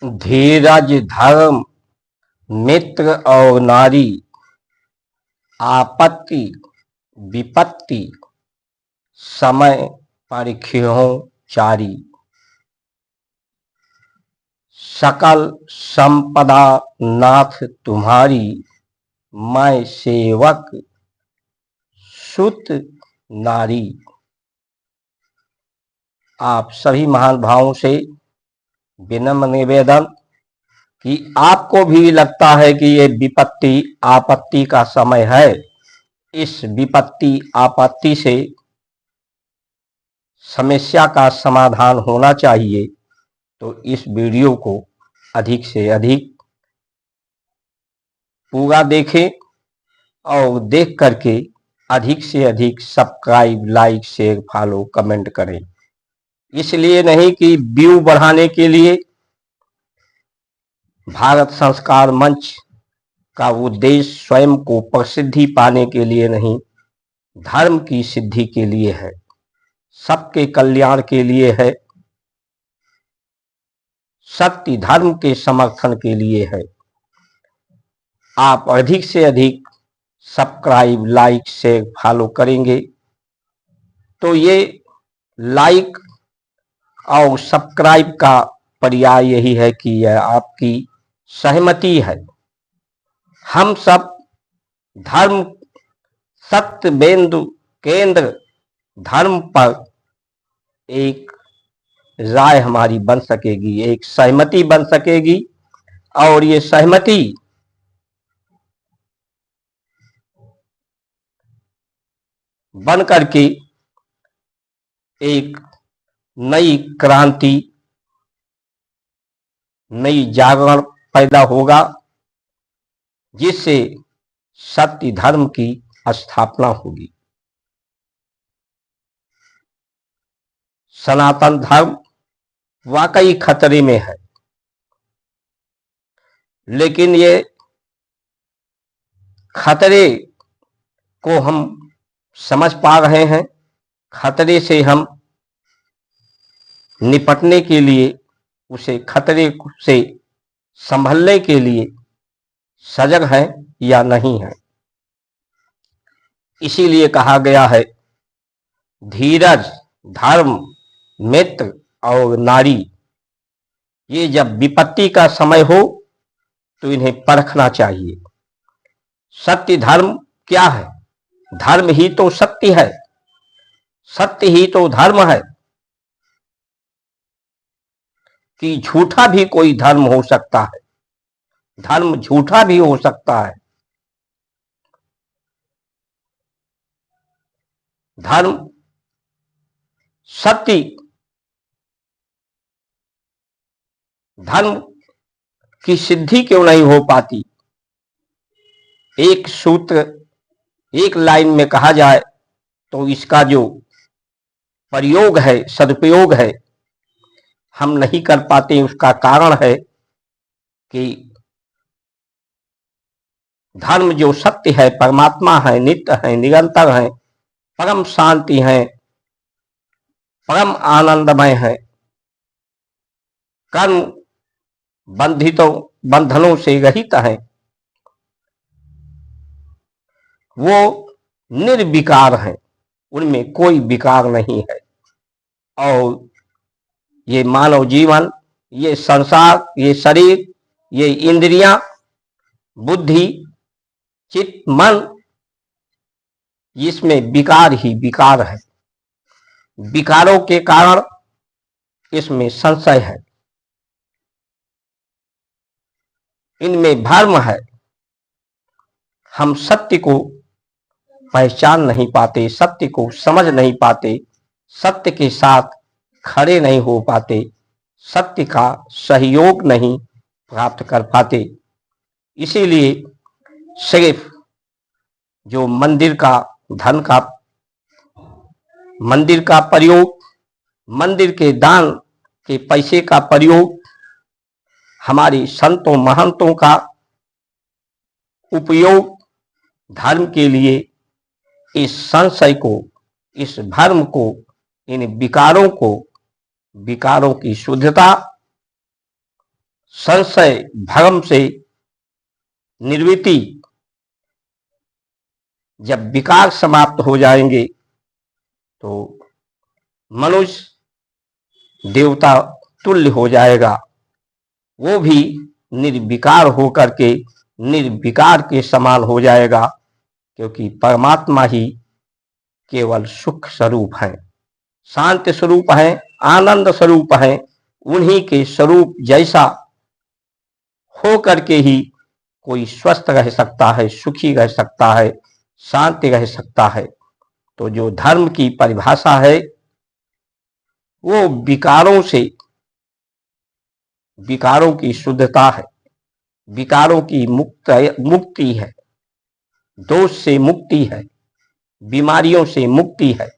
धीरज, धर्म, मित्र और नारी, आपत्ति विपत्ति, समय परिख्यों चारी। सकल संपदा नाथ तुम्हारी, मैं सेवक सुत नारी। आप सभी महान भावों से विनम्र निवेदन कि आपको भी लगता है कि ये विपत्ति आपत्ति का समय है, इस विपत्ति आपत्ति से समस्या का समाधान होना चाहिए, तो इस वीडियो को अधिक से अधिक पूरा देखें और देख करके अधिक से अधिक subscribe, like, share, follow, comment करें। इसलिए नहीं कि व्यू बढ़ाने के लिए, भारत संस्कार मंच का उद्देश्य स्वयं को प्रसिद्धि पाने के लिए नहीं, धर्म की सिद्धि के लिए है, सबके कल्याण के लिए है, सत्य धर्म के समर्थन के लिए है। आप अधिक से अधिक सब्सक्राइब, लाइक, शेयर, फॉलो करेंगे तो ये लाइक और सब्सक्राइब का पर्याय यही है कि यह आपकी सहमति है। हम सब धर्म सत्य बिंदु केंद्र धर्म पर एक राय हमारी बन सकेगी, एक सहमति बन सकेगी, और ये सहमति बन करके एक नई क्रांति, नई जागरण पैदा होगा, जिससे सत्य धर्म की स्थापना होगी। सनातन धर्म वाकई खतरे में है, लेकिन ये खतरे को हम समझ पा रहे हैं। खतरे से हम निपटने के लिए, उसे खतरे से संभलने के लिए सजग हैं या नहीं है। इसीलिए कहा गया है, धीरज, धर्म, मित्र और नारी, ये जब विपत्ति का समय हो तो इन्हें परखना चाहिए। सत्य धर्म क्या है? धर्म ही तो सत्य है, सत्य ही तो धर्म है। कि झूठा भी कोई धर्म हो सकता है, धर्म झूठा भी हो सकता है। धर्म सत्य, धर्म की सिद्धि क्यों नहीं हो पाती? एक सूत्र, एक लाइन में कहा जाए तो इसका जो प्रयोग है, सदुपयोग है, हम नहीं कर पाते। उसका कारण है कि धर्म जो सत्य है, परमात्मा है, नित्य है, निरंतर है, परम शांति है, परम आनंदमय है, कर्म बंधनों से रहित है, वो निर्विकार है, उनमें कोई विकार नहीं है। और ये मानव जीवन, ये संसार, ये शरीर, ये इंद्रियां, बुद्धि, चित्त, मन, इसमें विकार ही विकार है। विकारों के कारण इसमें संशय है, इनमें भ्रम है। हम सत्य को पहचान नहीं पाते, सत्य को समझ नहीं पाते, सत्य के साथ खड़े नहीं हो पाते, सत्य का सहयोग नहीं प्राप्त कर पाते। इसीलिए सिर्फ जो मंदिर का धन का, मंदिर का प्रयोग, मंदिर के दान के पैसे का प्रयोग, हमारे संतों महंतों का उपयोग धर्म के लिए, इस संशय को, इस भ्रम को, इन विकारों को, विकारों की शुद्धता, संशय भ्रम से निर्वृत्ति, जब विकार समाप्त हो जाएंगे तो मनुष्य देवता तुल्य हो जाएगा। वो भी निर्विकार होकर के निर्विकार के समान हो जाएगा, क्योंकि परमात्मा ही केवल सुख स्वरूप है, शांत स्वरूप है, आनंद स्वरूप है। उन्हीं के स्वरूप जैसा हो करके ही कोई स्वस्थ रह सकता है, सुखी रह सकता है, शांति रह सकता है। तो जो धर्म की परिभाषा है वो विकारों से, विकारों की शुद्धता है, विकारों की मुक्ति है, दोष से मुक्ति है, बीमारियों से मुक्ति है।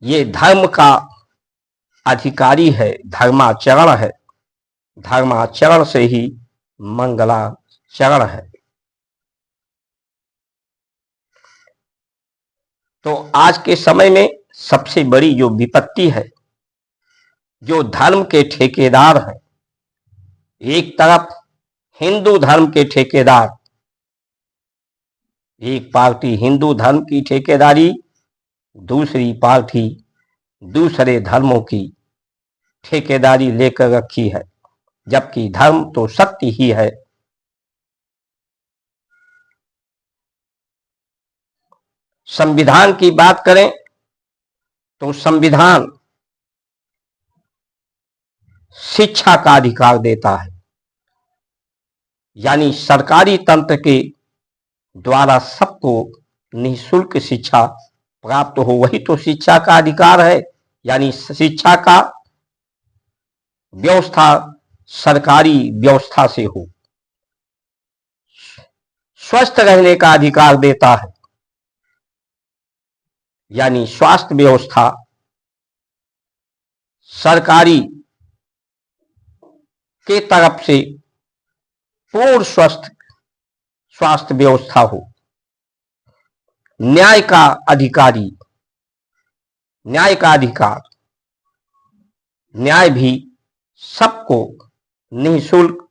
ये धर्म का अधिकारी है, धर्माचरण है, धर्माचरण से ही मंगलाचरण है। तो आज के समय में सबसे बड़ी जो विपत्ति है, जो धर्म के ठेकेदार हैं, एक तरफ हिंदू धर्म के ठेकेदार, एक पार्टी हिंदू धर्म की ठेकेदारी, दूसरी पार्टी दूसरे धर्मों की ठेकेदारी लेकर रखी है, जबकि धर्म तो सत्य ही है। संविधान की बात करें तो संविधान शिक्षा का अधिकार देता है, यानी सरकारी तंत्र के द्वारा सबको निःशुल्क शिक्षा प्राप्त हो, वही तो शिक्षा का अधिकार है। यानी शिक्षा का व्यवस्था सरकारी व्यवस्था से हो। स्वस्थ रहने का अधिकार देता है, यानी स्वास्थ्य व्यवस्था सरकारी के तरफ से पूर्ण स्वस्थ स्वास्थ्य व्यवस्था हो। न्याय का अधिकारी, न्याय का अधिकार, न्याय भी सबको निःशुल्क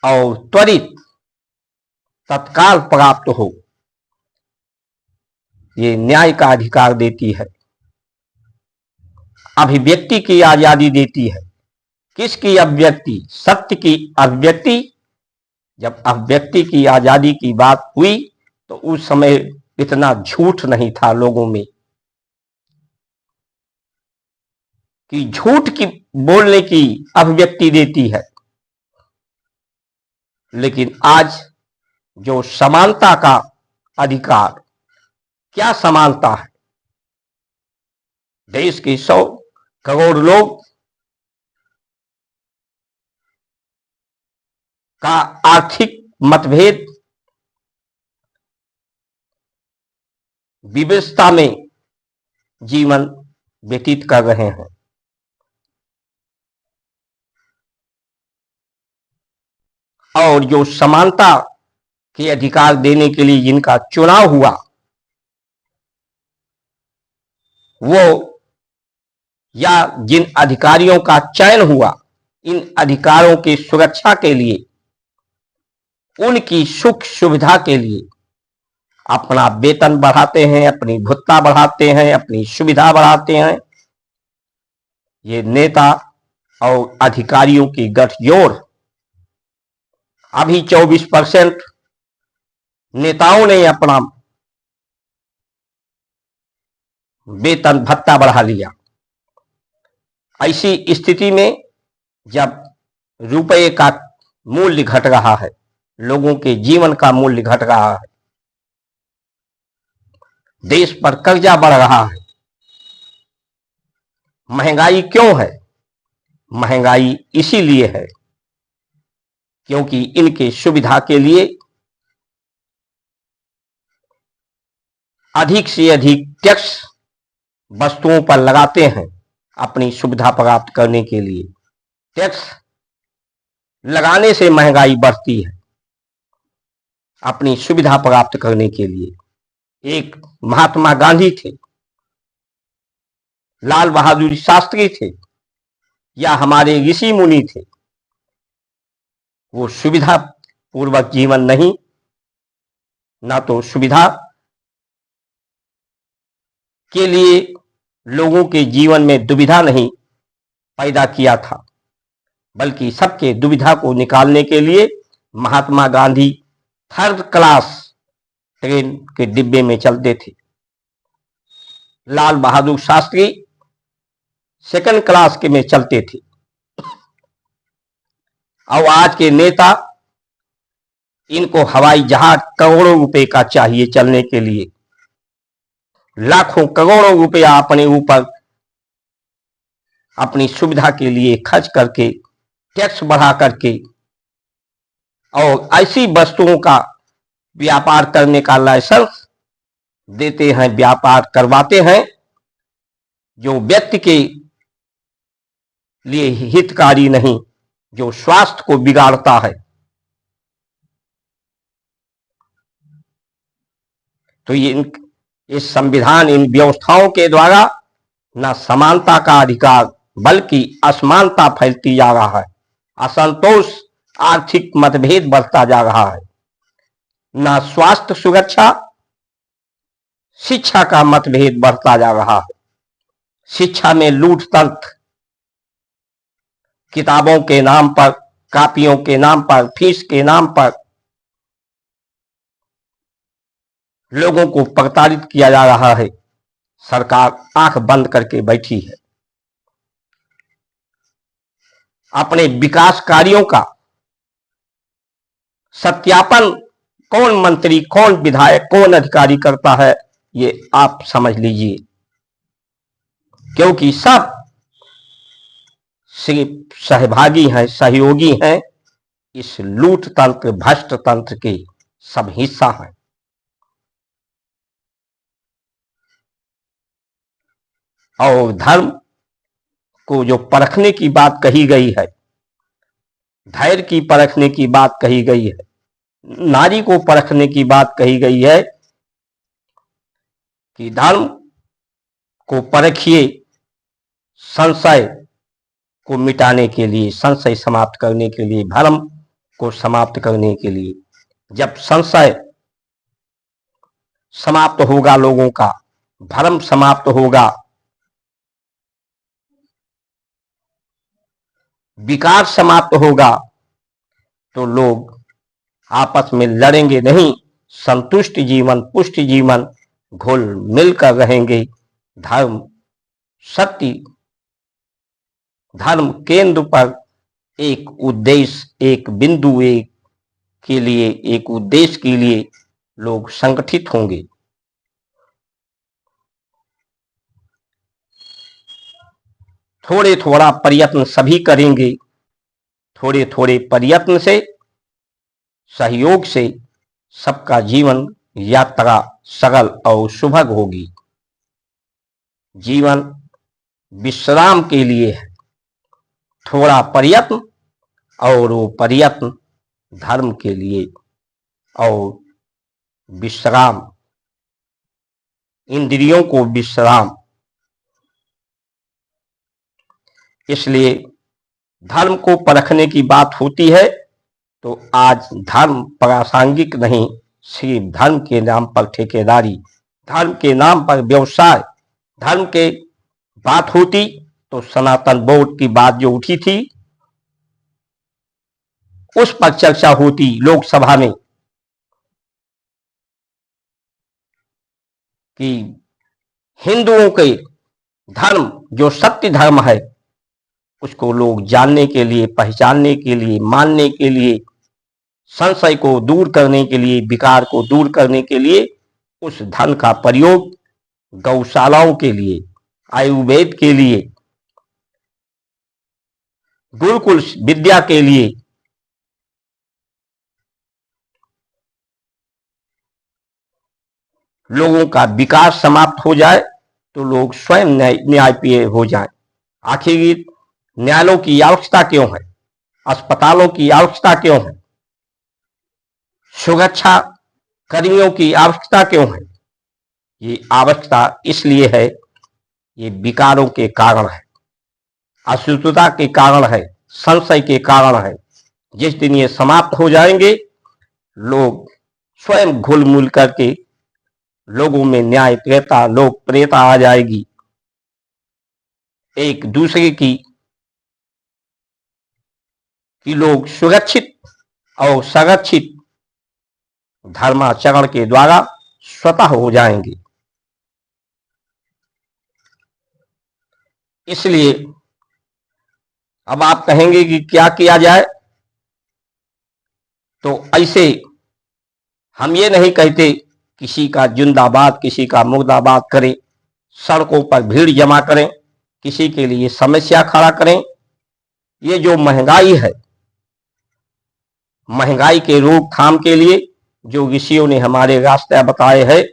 और त्वरित तत्काल प्राप्त हो, ये न्याय का अधिकार देती है। अभिव्यक्ति की आजादी देती है। किसकी अभिव्यक्ति? सत्य की अभिव्यक्ति। जब अभिव्यक्ति की आजादी की बात हुई तो उस समय इतना झूठ नहीं था लोगों में कि झूठ की बोलने की अभिव्यक्ति देती है। लेकिन आज जो समानता का अधिकार, क्या समानता है? देश के 100 करोड़ लोग का आर्थिक मतभेद विविधता में जीवन व्यतीत कर रहे हैं। और जो समानता के अधिकार देने के लिए जिनका चुनाव हुआ, वो या जिन अधिकारियों का चयन हुआ, इन अधिकारों की सुरक्षा के लिए, उनकी सुख सुविधा के लिए अपना वेतन बढ़ाते हैं, अपनी भत्ता बढ़ाते हैं, अपनी सुविधा बढ़ाते हैं। ये नेता और अधिकारियों की गठजोड़। अभी 24% नेताओं ने अपना वेतन भत्ता बढ़ा लिया। ऐसी स्थिति में जब रुपये का मूल्य घट रहा है, लोगों के जीवन का मूल्य घट रहा है, देश पर कर्जा बढ़ रहा है, महंगाई क्यों है? महंगाई इसीलिए है क्योंकि इनके सुविधा के लिए अधिक से अधिक टैक्स वस्तुओं पर लगाते हैं। अपनी सुविधा प्राप्त करने के लिए टैक्स लगाने से महंगाई बढ़ती है, अपनी सुविधा प्राप्त करने के लिए। एक महात्मा गांधी थे, लाल बहादुर शास्त्री थे, या हमारे ऋषि मुनि थे, वो सुविधा पूर्वक जीवन नहीं, ना तो सुविधा के लिए लोगों के जीवन में दुविधा नहीं पैदा किया था, बल्कि सबके दुविधा को निकालने के लिए Mahatma Gandhi third class train के डिब्बे में चलते थे, लाल बहादुर शास्त्री सेकंड क्लास के में चलते थे, और आज के नेता, इनको हवाई जहाज करोड़ों रुपए का चाहिए चलने के लिए, लाखों करोड़ों रुपया अपने ऊपर अपनी सुविधा के लिए खर्च करके, टैक्स बढ़ा करके, और ऐसी वस्तुओं का व्यापार करने का लाइसेंस देते हैं, व्यापार करवाते हैं जो व्यक्ति के लिए हितकारी नहीं, जो स्वास्थ्य को बिगाड़ता है। तो ये संविधान, इन व्यवस्थाओं के द्वारा न समानता का अधिकार बल्कि असमानता फैलती जा रहा है, असंतोष, आर्थिक मतभेद बढ़ता जा रहा है, न स्वास्थ्य सुरक्षा, शिक्षा का मतभेद बढ़ता जा रहा है, शिक्षा में लूट तंत्र, किताबों के नाम पर, कापियों के नाम पर, फीस के नाम पर लोगों को प्रताड़ित किया जा रहा है। सरकार आंख बंद करके बैठी है। अपने विकास कार्यों का सत्यापन कौन मंत्री, कौन विधायक, कौन अधिकारी करता है, ये आप समझ लीजिए, क्योंकि सब सिर्फ सहभागी हैं, सहयोगी हैं, इस लूट तंत्र, भ्रष्ट तंत्र के सब हिस्सा हैं। और धर्म को जो परखने की बात कही गई है, धैर्य की परखने की बात कही गई है, नारी को परखने की बात कही गई है कि धर्म को परखिए, संशय को मिटाने के लिए, संशय समाप्त करने के लिए, भ्रम को समाप्त करने के लिए। जब संशय समाप्त होगा लोगों का, भ्रम समाप्त होगा, विकार समाप्त होगा, तो लोग आपस में लड़ेंगे नहीं, संतुष्ट जीवन, पुष्ट जीवन, घुल मिलकर रहेंगे। धर्म सत्य, धर्म केंद्र पर एक उद्देश्य, एक बिंदु, एक के लिए, एक उद्देश्य के लिए लोग संगठित होंगे। थोड़े थोड़ा प्रयत्न सभी करेंगे, थोड़े थोड़े प्रयत्न से, सहयोग से सबका जीवन यात्रा सरल और सुभग होगी। जीवन विश्राम के लिए है, थोड़ा प्रयत्न, और वो प्रयत्न धर्म के लिए, और विश्राम, इंद्रियों को विश्राम। इसलिए धर्म को परखने की बात होती है तो आज धर्म प्रासंगिक नहीं, सिर्फ धर्म के नाम पर ठेकेदारी, धर्म के नाम पर व्यवसाय, धर्म के बात होती तो सनातन बोर्ड की बात जो उठी थी उस पर चर्चा होती लोकसभा में कि हिंदुओं के धर्म जो सत्य धर्म है उसको लोग जानने के लिए, पहचानने के लिए, मानने के लिए, संशय को दूर करने के लिए, विकार को दूर करने के लिए उस धन का प्रयोग गौशालाओं के लिए, आयुर्वेद के लिए, गुरुकुल विद्या के लिए, लोगों का विकास समाप्त हो जाए तो लोग स्वयं न्यायप्रिय हो जाएं। आखिर न्यायालयों की आवश्यकता क्यों है, अस्पतालों की आवश्यकता क्यों है, सुरक्षा कर्मियों की आवश्यकता क्यों है? ये आवश्यकता इसलिए है, ये विकारों के कारण है। अशुद्धता के कारण है, संशय के कारण है। जिस दिन ये समाप्त हो जाएंगे, लोग स्वयं घुल मिल करके लोगों में न्याय प्रियता, लोक प्रियता आ जाएगी। एक दूसरे की लोग सुरक्षित और संरक्षित धर्माचरण के द्वारा स्वतः हो जाएंगे। इसलिए अब आप कहेंगे कि क्या किया जाए, तो ऐसे हम ये नहीं कहते किसी का जिंदाबाद किसी का मुर्दाबाद करें, सड़कों पर भीड़ जमा करें, किसी के लिए समस्या खड़ा करें। ये जो महंगाई है, महंगाई के रोकथाम के लिए जो ऋषियों ने हमारे रास्ते बताए हैं,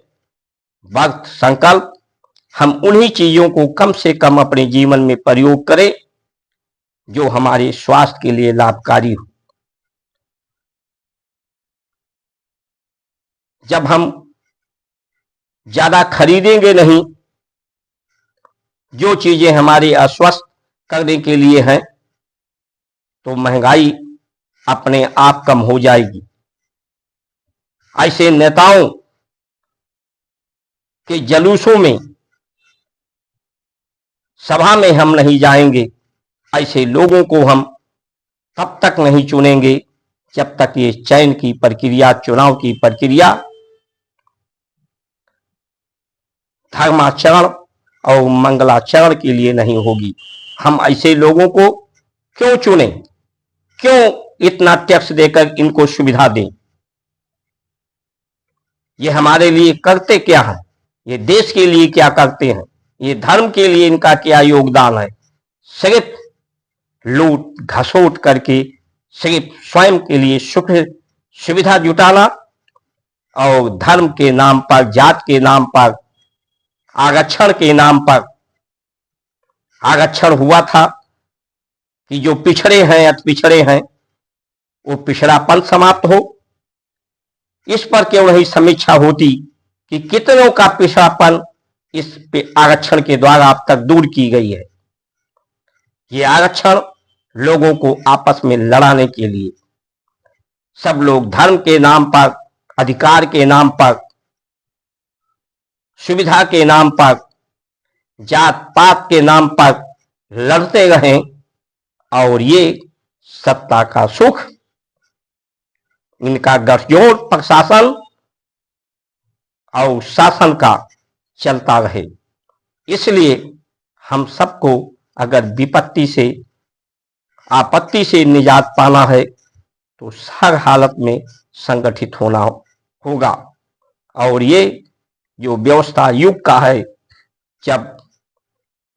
वक्त संकल्प, हम उन्हीं चीजों को कम से कम अपने जीवन में प्रयोग करें जो हमारे स्वास्थ्य के लिए लाभकारी हो। जब हम ज्यादा खरीदेंगे नहीं, जो चीजें हमारे अस्वस्थ करने के लिए हैं, तो महंगाई अपने आप कम हो जाएगी। ऐसे नेताओं के जलूसों में, सभा में हम नहीं जाएंगे। ऐसे लोगों को हम तब तक नहीं चुनेंगे जब तक ये चयन की प्रक्रिया, चुनाव की प्रक्रिया धर्माचरण और मंगलाचरण के लिए नहीं होगी। हम ऐसे लोगों को क्यों चुनें? क्यों इतना टैक्स देकर इनको सुविधा दें? ये हमारे लिए करते क्या है? ये देश के लिए क्या करते हैं? ये धर्म के लिए इनका क्या योगदान है? सिर्फ लूट घसोट करके, सिर्फ स्वयं के लिए सुख सुविधा जुटाना और धर्म के नाम पर, जात के नाम पर, आरक्षण के नाम पर। आरक्षण हुआ था कि जो पिछड़े हैं, अति पिछड़े हैं, वो पिछड़ापन समाप्त हो। इस पर क्यों नहीं समीक्षा होती कि कितनों का पिछड़ापन इस आरक्षण के द्वारा अब तक दूर की गई है। ये आरक्षण लोगों को आपस में लड़ाने के लिए, सब लोग धर्म के नाम पर, अधिकार के नाम पर, सुविधा के नाम पर, जात पात के नाम पर लड़ते रहें और ये सत्ता का सुख, इनका गठजोड़ प्रशासन और शासन का चलता रहे। इसलिए हम सबको अगर विपत्ति से, आपत्ति से निजात पाना है तो हर हालत में संगठित होना होगा। और ये जो व्यवस्था युग का है, जब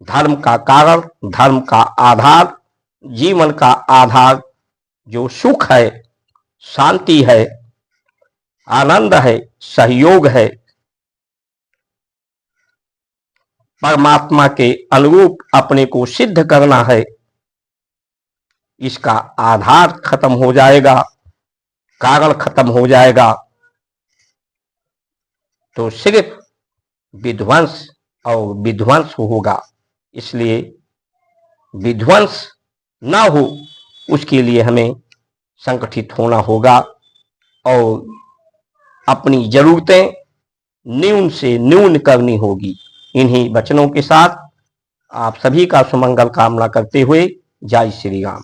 धर्म का कारण, धर्म का आधार, जीवन का आधार जो सुख है, शांति है, आनंद है, सहयोग है, परमात्मा के अनुरूप अपने को सिद्ध करना है, इसका आधार खत्म हो जाएगा, कारण खत्म हो जाएगा, तो सिर्फ विध्वंस और विध्वंस होगा। इसलिए विध्वंस ना हो, उसके लिए हमें संगठित होना होगा और अपनी जरूरतें न्यून से न्यून करनी होगी। इन्हीं वचनों के साथ आप सभी का सुमंगल कामना करते हुए जय श्री राम।